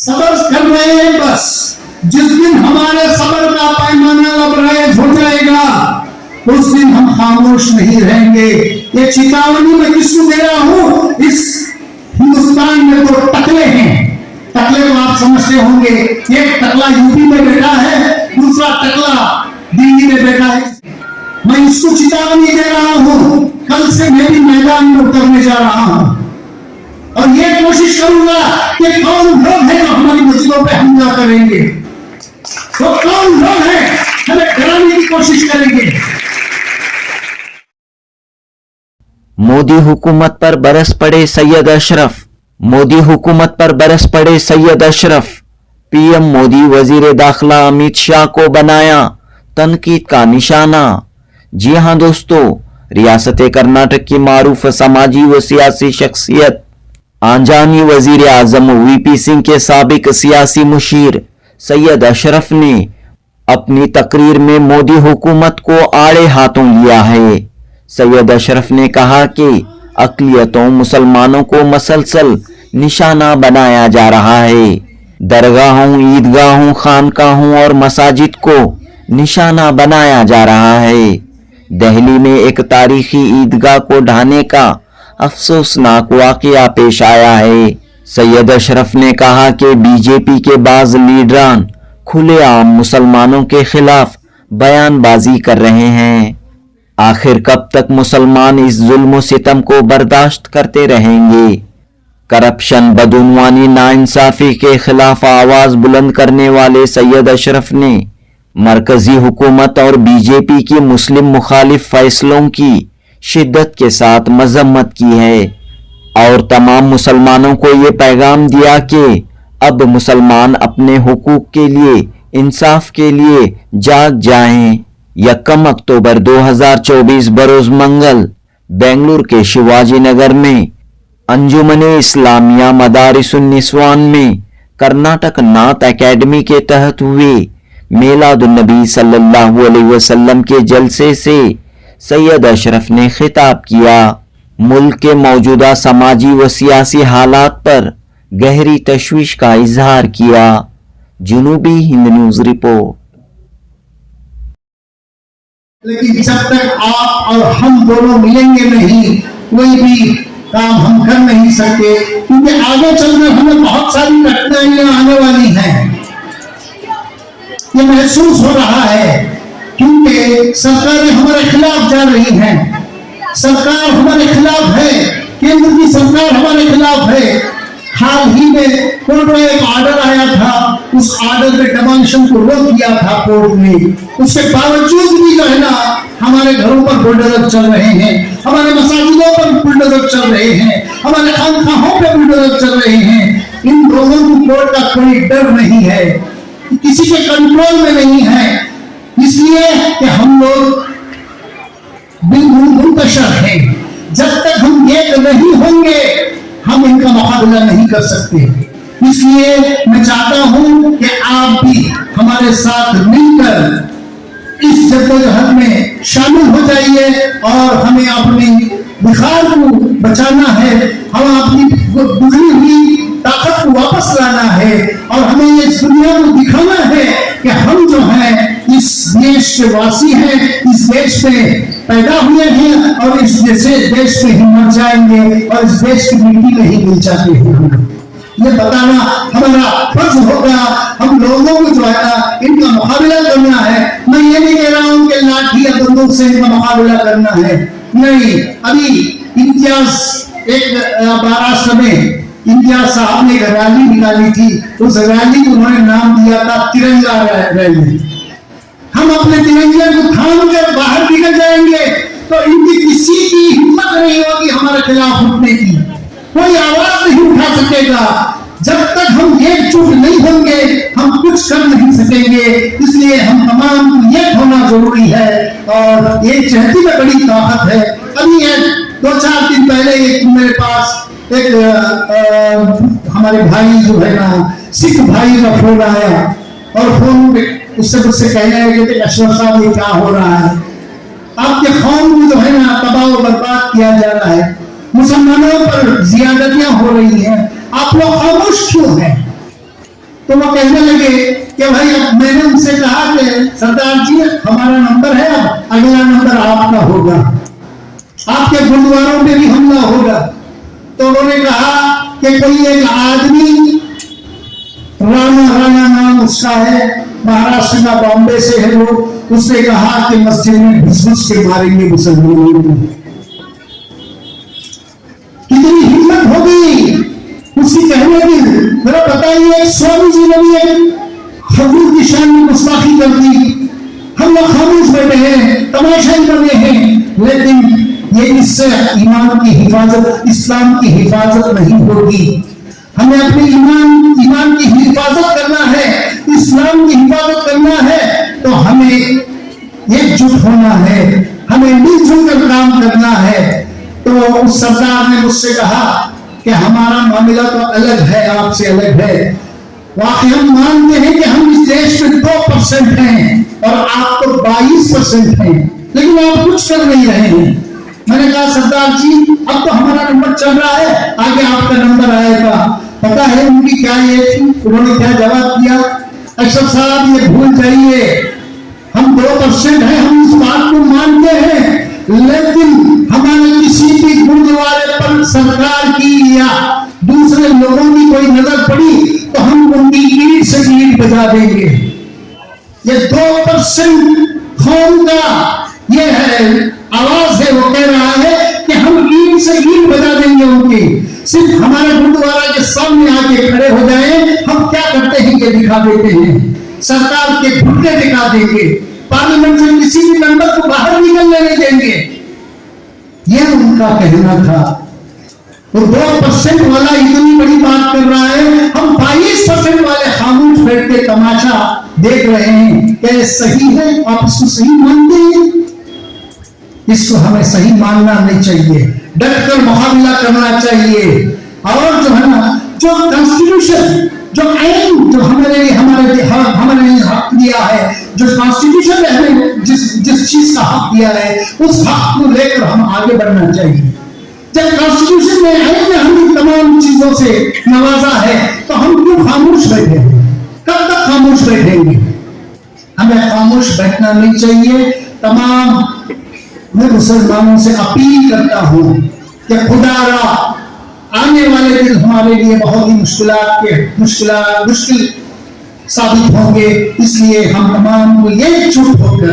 सबर कर रहे हैं। बस जिस दिन हमारे सबर का पैमाना लबरेज हो जाएगा उस दिन हम खामोश नहीं रहेंगे। ये चेतावनी मैं किसको दे रहा हूं? इस हिंदुस्तान में तो टकले हैं, टकले को आप समझते होंगे। एक टकला यूपी में बैठा है, दूसरा टकला दिल्ली में बैठा है। मैं इसको चेतावनी दे रहा हूं, कल से मैं भी मैदान में उतरने जा रहा हूं और ये कोशिश करूंगा कि कौन लोग हैं जो हमारी मस्जिदों पे हमला करेंगे, तो कौन लोग हैं हमें डराने की कोशिश करेंगे। मोदी हुकूमत पर बरस पड़े सैयद अशरफ। मोदी हुकूमत पर बरस पड़े सैयद अशरफ। पीएम मोदी वजीर दाखिला अमित शाह को बनाया तनकीद का निशाना। जी हां दोस्तों, रियासत कर्नाटक की मारूफ समाजी व सियासी शख्सियत आंजानी वजीर आजम वीपी सिंह के साबिक सियासी मुशीर सैयद अशरफ ने अपनी तकरीर में मोदी हुकूमत को आड़े हाथों लिया है। सैयद अशरफ ने कहा कि अक़लियतों मुसलमानों को मसलसल निशाना बनाया जा रहा है। दरगाहों, ईदगाहों, खानकाहों और मसाजिद को निशाना बनाया जा रहा है। दिल्ली में एक तारीखी ईदगाह को ढाने का अफसोसनाक वाकया पेश आया है। सैयद अशरफ ने कहा कि बीजेपी के बाज़ लीडरान खुलेआम मुसलमानों के खिलाफ बयानबाजी कर रहे हैं। आखिर कब तक मुसलमान इस जुल्म सितम को बर्दाश्त करते रहेंगे? करप्शन, बदउनवानी, नाइंसाफी के खिलाफ आवाज बुलंद करने वाले सैयद अशरफ ने मरकजी हुकूमत और बीजेपी की मुस्लिम मुखालिफ फैसलों की शिद्दत के साथ मजम्मत की है और तमाम मुसलमानों को ये पैगाम दिया कि अब मुसलमान अपने हुकूक के लिए, इंसाफ के लिए जाग जाएं। 1 अक्टूबर 2024 बरोज मंगल बेंगलुरु के शिवाजी नगर में अंजुमने इस्लामिया मदारिसुन निस्वान में कर्नाटक नात एकेडमी के तहत हुए मिलादुन्नबी सल्लल्लाहु अलैहि वसल्लम के जलसे से सैयद अशरफ ने खिताब किया। मुल्क के मौजूदा समाजी व सियासी हालात पर गहरी तशवीश का इजहार किया। जुनूबी हिंद न्यूज रिपोर्ट। लेकिन जब तक आप और हम दोनों मिलेंगे नहीं, कोई भी काम हम कर नहीं सकते, क्योंकि आगे चलकर हमें बहुत सारी कठिनाइयां आने वाली हैं। ये महसूस हो रहा है क्योंकि सरकारें हमारे खिलाफ जा रही हैं। सरकार हमारे खिलाफ है, केंद्र की सरकार हमारे खिलाफ है। हाल ही में कोर्ट में एक ऑर्डर आया था, उस ऑर्डर में डिमोलिशन को रोक दिया था कोर्ट ने। उसके बावजूद भी जो है ना, हमारे घरों पर बुलडोजर चल रहे हैं, हमारे मसाजिदों पर बुलडोजर चल रहे हैं, हमारे खानकाहों पर बुलडोजर चल रहे हैं। इन लोगों को कोर्ट का कोई डर नहीं है, किसी के कंट्रोल में नहीं है, इसलिए कि हम लोग बिल्कुल मुंतशर हैं। जब तक हम एक नहीं होंगे हम इनका मुकाबला नहीं कर सकते। इसलिए मैं चाहता हूं कि आप भी हमारे साथ मिलकर इस जद्दोजहद में शामिल हो जाइए और हमें अपनी बिखार को बचाना है, हम अपनी गुजरी हुई ताकत को वापस लाना है और हमें इस दुनिया को दिखाना है कि हम जो हैं इस देश के वासी हैं, इस देश में पैदा हुए हैं और इस देश में ही मर जाएंगे और इस देश की मिट्टी में ही मिल जाते हैं। हम ये बताना हमारा फर्ज होगा। हम लोगों को जो है ना इनका मुकाबला करना है। मैं ये नहीं कह रहा हूँ कि लाठी या बंदूक से इनका मुकाबला करना है, नहीं। अभी इम्तियाज एक महाराष्ट्र में इम्तियाज साहब ने एक रैली निकाली थी, उस रैली को उन्होंने नाम दिया था तिरंगा रैली। हम अपने तिरंगे को थाम कर बाहर निकल जाएंगे तो इनकी किसी की हिम्मत नहीं होगी हमारे खिलाफ उठने की, कोई आवाज नहीं उठा सकेगा। जब तक हम एकजुट नहीं होंगे हम कुछ कर नहीं सकेंगे। इसलिए हम तमाम को एक होना जरूरी है और एक चहती में बड़ी ताकत है। अभी 2-4 दिन पहले एक मेरे पास एक हमारे भाई जो है ना सिख भाई का फोन आया और फोन पे उससे मुझसे कहने लगे कि अशरफ साहब ये क्या हो रहा है, आपके कौम को जो है ना तबाह और बर्बाद किया जा रहा है, मुसलमानों पर जियादतियां हो रही हैं, आप लोग खामोश क्यों हैं? तो वो कहने लगे कि भाई अब मैंने उनसे कहा कि सरदार जी हमारा नंबर है, अब अगला नंबर आपका होगा, आपके गुरुद्वारों पे भी हमला होगा। तो उन्होंने कहा कि कोई एक आदमी राणा नाम उसका है, महाराष्ट्र का, बॉम्बे से है वो, उसने कहा कि मस्जिद में घुस के मारेंगे मुसलमानों को। कितनी हिम्मत होगी उसकी कहने की। मेरा बताइए स्वामी जी ने भी एक हजूर की शान में गुस्ताखी कर दी, हम लोग खामोश बैठे हैं, तमाशा ही बने हैं, लेकिन ये इससे ईमान की हिफाजत, इस्लाम की हिफाजत नहीं होगी। हमें अपने ईमान की हिफाजत करना है, इस्लाम की हिफाजत करना है, तो हमें एकजुट होना है, हमें मिलजुल कर काम करना है। तो उस सरदार ने मुझसे कहा कि हमारा मामला तो अलग है, आपसे अलग है। वाकई हम मानते हैं कि हम इस देश में 2% हैं और आप तो 22% हैं, लेकिन आप कुछ कर नहीं रहे हैं। मैंने कहा सरदार जी अब तो हमारा नंबर चल रहा है, आगे आपका नंबर आएगा। पता है उनकी क्या ये थी, उन्होंने क्या जवाब दिया? अशरफ साहब ये भूल जाइए, हम 2% हैं, हम इस बात को मानते हैं, लेकिन हमारे किसी भी गुरुद्वारे पर सरकार की या दूसरे लोगों की कोई नजर पड़ी तो हम उनकी ईंट से ईंट बजा देंगे। ये 2% कौम का ये है आवाज है, वो कह रहा है कि हम ईंट से ईंट बजा देंगे उनकी। सिर्फ हमारे गुरुद्वारा के सामने आके खड़े हो जाए, हम क्या करते हैं ये दिखा देते हैं, सरकार के घुटने दिखा देंगे, पार्लियामेंट से किसी भी मेंबर को बाहर निकलने नहीं देंगे। यह उनका कहना था। वो 2% वाला इतनी बड़ी बात कर रहा है, हम 22% वाले खामोश बैठ के तमाशा देख रहे हैं। क्या ये सही है? आप इसको सही मानते हैं? इसको हमें सही मानना नहीं चाहिए, डटकर मुकाबला करना चाहिए। और जो है ना, जो कॉन्स्टिट्यूशन, जो आइन, जो हमारे लिए हक दिया है, जो कॉन्स्टिट्यूशन ने हमें जिस चीज का हक दिया है, उस हक को लेकर हम आगे बढ़ना चाहिए। जब कॉन्स्टिट्यूशन ने, आइन ने हमें तमाम चीजों से नवाजा है, तो हम क्यों खामोश बैठे हैं? कब तक खामोश बैठेंगे? हमें खामोश बैठना नहीं चाहिए। तमाम मैं मुसलमानों से अपील करता हूं कि खुदारा आने वाले दिन हमारे लिए बहुत ही मुश्किल साबित होंगे, इसलिए हम तमाम को एकजुट होकर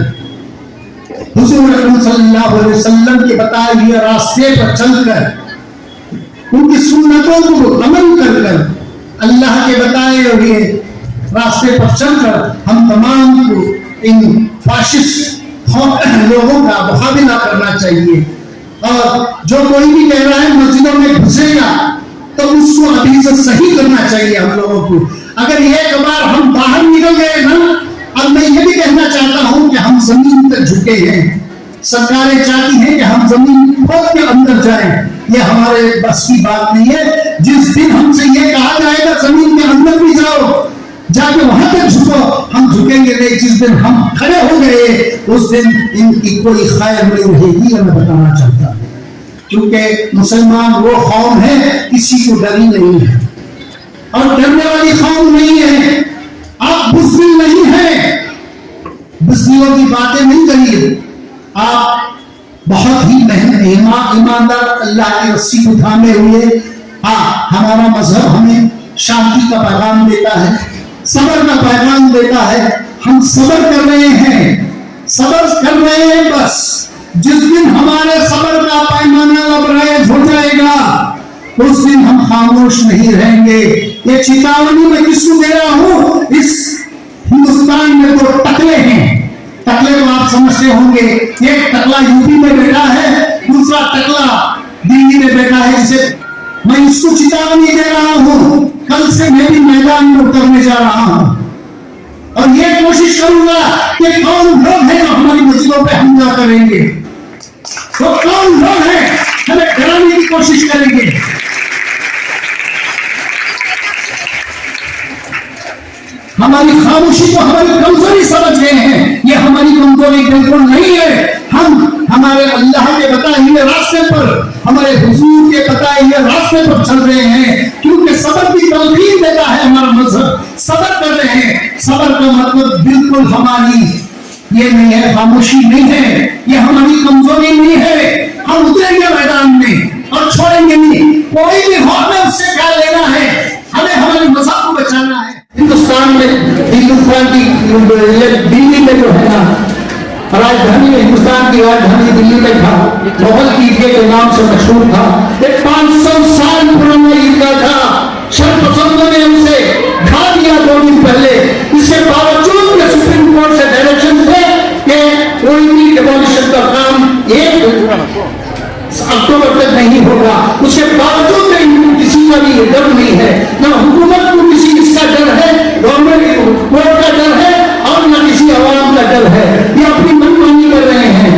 हुजूर अकरम सल्लल्लाहु अलैहि वसल्लम के बताए हुए रास्ते पर चलकर, उनकी सुन्नतों को अमल कर अल्लाह के बताए हुए रास्ते पर चलकर हम तमाम को इन फाशिस्ट लोगों का मुकाबला करना चाहिए। और जो कोई भी कह रहा है मस्जिदों में घुसेगा, तो उसको अभी से सही करना चाहिए हम लोगों को। अगर एक बार हम बाहर निकल गए ना, अब मैं ये भी कहना चाहता हूं कि हम जमीन तक झुके हैं। सरकारें चाहती हैं कि हम जमीन खोद के अंदर जाएं, ये हमारे बस की बात नहीं है। जिस दिन हमसे ये कहा जाएगा जमीन के अंदर भी जाओ, जाके वहां तक झुको, हम झुकेंगे नहीं। जिस दिन हम खड़े हो गए, उस दिन इनकी कोई खैर नहीं रहेगी, मैं बताना चाहता हूं। क्योंकि मुसलमान वो कौम है किसी को डरी नहीं है, और डरने वाली कौम नहीं है। आप बुज़दिल नहीं है, बुज़दिलों की बातें नहीं करिए। आप बहुत ही ईमानदार अल्लाह की रस्सी को थामे हुए। हाँ, हमारा मजहब हमें शांति का पैगाम देता है, सबर का पैगाम देता है। हम सबर कर रहे हैं, सबर कर रहे हैं। बस जिस दिन हमारे सबर का पैमाना लबरेज हो जाएगा, उस दिन हम खामोश नहीं रहेंगे। ये चेतावनी मैं किसको दे रहा हूं? इस हिंदुस्तान में तो टकले हैं, टकले को आप समझते होंगे। एक टकला यूपी में बैठा है, दूसरा टकला दिल्ली में बैठा है। जिसे मैं इसको चेतावनी दे रहा हूं, कल से मैं भी मैदान में उतरने जा रहा हूं और ये कोशिश करूंगा कि कौन लोग हैं जो हमारी मस्जिदों पे हमला करेंगे, तो कौन लोग हैं हमें डराने की कोशिश करेंगे। हमारी खामोशी को हमारी कमजोरी समझ गए हैं। ये हमारी कमजोरी बिल्कुल नहीं है। हम हमारे अल्लाह के बताए हुए रास्ते पर हमारे हुजूर के बताए हुए रास्ते पर चल रहे हैं, क्योंकि सबर की तलकीन देता है हमारा मजहब। सबर कर रहे हैं। सबर का मतलब बिल्कुल हमारी ये नहीं है, खामोशी नहीं है, ये हमारी कमजोरी नहीं है। हम उतरेंगे मैदान में और छोड़ेंगे नहीं। कोई भी हो, हमें उससे क्या लेना है, हमें हमारे मजहब को बचाना है। हिंदुस्तान में दिल्ली में जो है ना, राजधानी में, हिंदुस्तान की राजधानी दिल्ली में था, मुगल ईदगाह के नाम से मशहूर था। एक 500 साल पुराना ईदगाह था। शरपसंदों ने उसे ढा दिया 2 दिन पहले। इसके बावजूद के सुप्रीम कोर्ट से डायरेक्शन थे कि कोई भी डिमोलिशन का काम 1 अक्टूबर तक नहीं होगा। उसके बावजूद किसी का भी डर नहीं है, ना हुकूमत को किसी इसका डर है, गवर्नमेंट कोर्ट का डर है, और न किसी आवाम का डर है। ये अपनी मनमानी कर रहे हैं।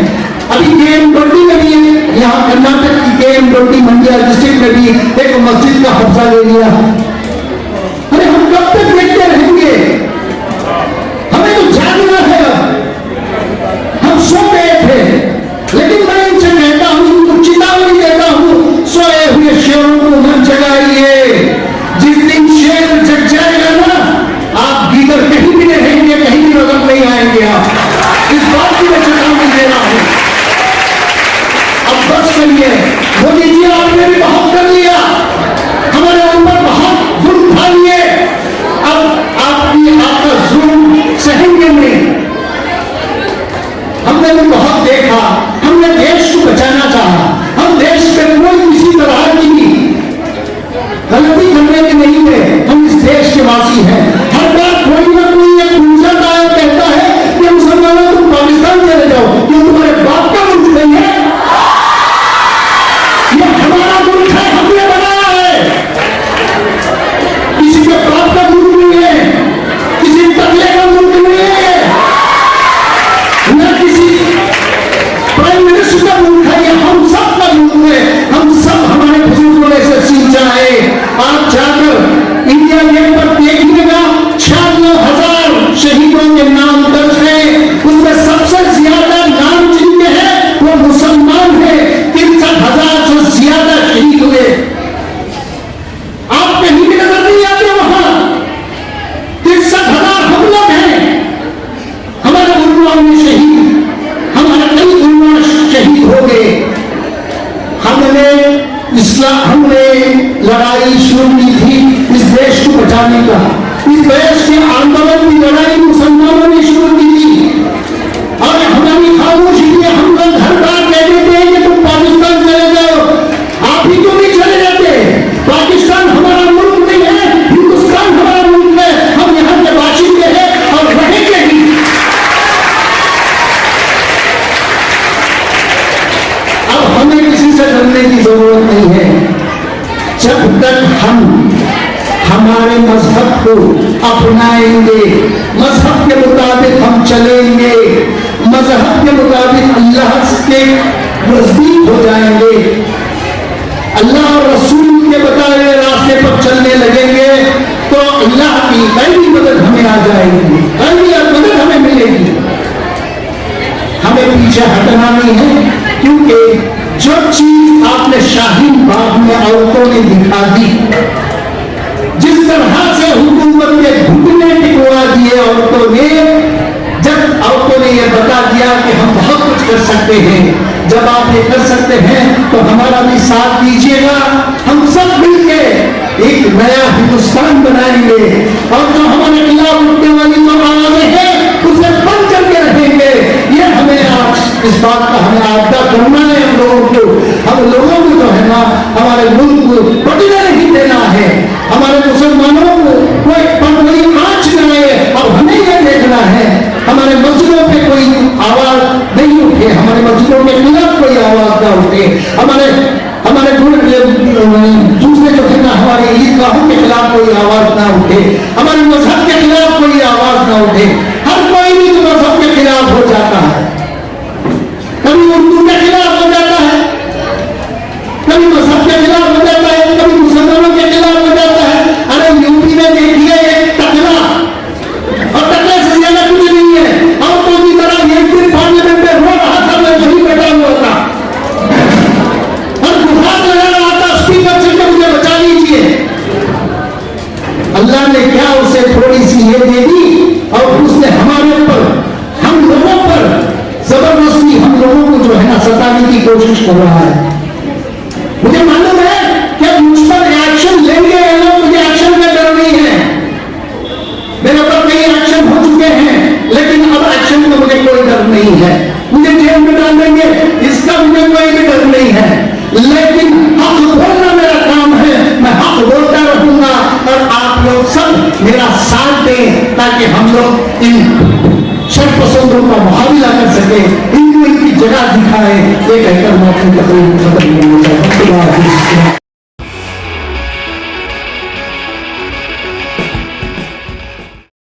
अभी KM20 में भी, यहाँ कर्नाटक की KM20 मंडिया डिस्ट्रिक्ट में भी एक मस्जिद का कब्जा ले लिया। अरे हम कब तक देखते रहेंगे? हमें तो जागना है। हम सो गए थे, लेकिन मैं इनसे कहता हूं, इनको चेतावनी देता हूं, सोए हुए शेरों को मत जगाइए। जिस दिन शेर जग जाएगा ना, आप गीदड़ कहीं भी रहेंगे, कहीं भी नजर नहीं आएंगे। आप इस बात की मैं चेतावनी दे रहा हूं। अब बस करिए। मोदी जी, आपने भी बहुत कर लिया, हमारे ऊपर बहुत जुल्म उठा लिए। अब आपका जुल्म सहेंगे नहीं। हमने भी बहुत देखा, हमने देश को बचाना चाहा। हम देश पे कोई किसी तरह की गलती करने के नहीं है। हम इस देश के वासी हैं। हर बार कोई ना कोई एक गुजरता है, कहता है कि मुसलमानों तुम पाकिस्तान चले जाओ, क्यों तुम्हारे बाप का मुल्क नहीं है? ये हमारा मुल्क है, हमने बनाया है। किसी के बाप का मुल्क नहीं है, किसी तबले का मुल्क नहीं है, न किसी प्राइम मिनिस्टर का मुल्क है। ये हम सब का मुल्क है। हम सब, हमारे बुजुर्गों ने इसे सींचा है। आप जाकर इंडिया गेट पर देखिएगा, 96,000 शहीदों के नाम दर्ज हैं। उसमें सबसे ज्यादा नाम जिनके हैं वो मुसलमान हैं। 63,000 से ज्यादा शहीद हुए। आप कहीं भी नजर नहीं आते वहां। 63,000 हम लोग हैं। हमारे उलमा में शहीद, हमारे कई उलमा शहीद हो गए। हमने लड़ाई शुरू की थी इस देश को बचाने का। इस देश के आंदोलन की लड़ाई मुसलमानों ने शुरू की थी, और हमारी खामोशी में हम लोग हर बार कह देते हैं कि तुम पाकिस्तान चले जाओ। आप ही क्यों नहीं चले जाते? पाकिस्तान हमारा मुल्क नहीं है, हिंदुस्तान हमारा मुल्क है। हम यहाँ के बाशिंदे हैं और रहेंगे ही। अब हमें किसी से डरने की जरूरत नहीं है। जब तक हम हमारे मजहब को अपनाएंगे, मजहब के मुताबिक हम चलेंगे, मजहब के मुताबिक अल्लाह के नजदीक हो जाएंगे, अल्लाह और रसूल के बताए हुए रास्ते पर चलने लगेंगे, तो अल्लाह की गैबी मदद हमें आ जाएगी, गैबी मदद हमें मिलेगी। हमें पीछे हटना नहीं है, क्योंकि जो चीज आपने शाहीन बाग में औरतों ने दिखा दी, जिस तरह से हुकूमत के घुटने टिकवा दिए औरतों ने, जब औरतों ने यह बता दिया कि हम बहुत कुछ कर सकते हैं, जब आप ये कर सकते हैं तो हमारा भी साथ दीजिएगा। हम सब मिलकर एक नया हिंदुस्तान बनाएंगे, और जो हमारे खिलाफ उठने वाली जो आवाजें हैं उसे बंद करके रहेंगे। ये हमें आज इस बात का हमें आगाह करना है। हम लोगों को जो है ना, हमारे मुल्क को बटने नहीं देना है। हमारे मुसलमानों को कोई आंच न आए, और हमें यह देखना है हमारे मस्जिदों पे कोई आवाज नहीं उठे, हमारे मस्जिदों के खिलाफ कोई आवाज ना उठे, हमारे दूसरे जो है ना, हमारे ईदगाहों के खिलाफ कोई आवाज ना उठे, हमारे मजहब के खिलाफ कोई आवाज ना उठे। हर कोई भी मजहब के खिलाफ हो जाता है, कभी उर्दू के खिलाफ हो जाता है, कभी मजहब के खिलाफ हो जाता है, कभी मुसलमानों के खिलाफ हो जाता है। अरे यूपी में देखिए एक टकला, और टकले से ज्यादा कुछ नहीं है। और तो की तरह एक दिन पार्लियामेंट में रो रहा था, मैं वहीं बैठा हुआ था, और है ना सताने की कोशिश कर रहा है। मुझे मालूम है कि अब मुझ पर एक्शन लेंगे ये लोग, मुझे एक्शन का डर नहीं है। मेरे ऊपर कई एक्शन हो चुके हैं, लेकिन अब एक्शन का मुझे कोई डर नहीं है। मुझे जेल में डाल देंगे, इसका मुझे कोई भी डर नहीं है, लेकिन हक बोलना मेरा काम है। मैं हक बोलता रहूंगा और आप लोग सब मेरा साथ दें ताकि हम लोग इन शर्पसंदों का मुकाबला कर सके, इनको इनकी जगह दिखाए। ये कहकर मैं अपनी तकरीर खत्म करना चाहता हूं।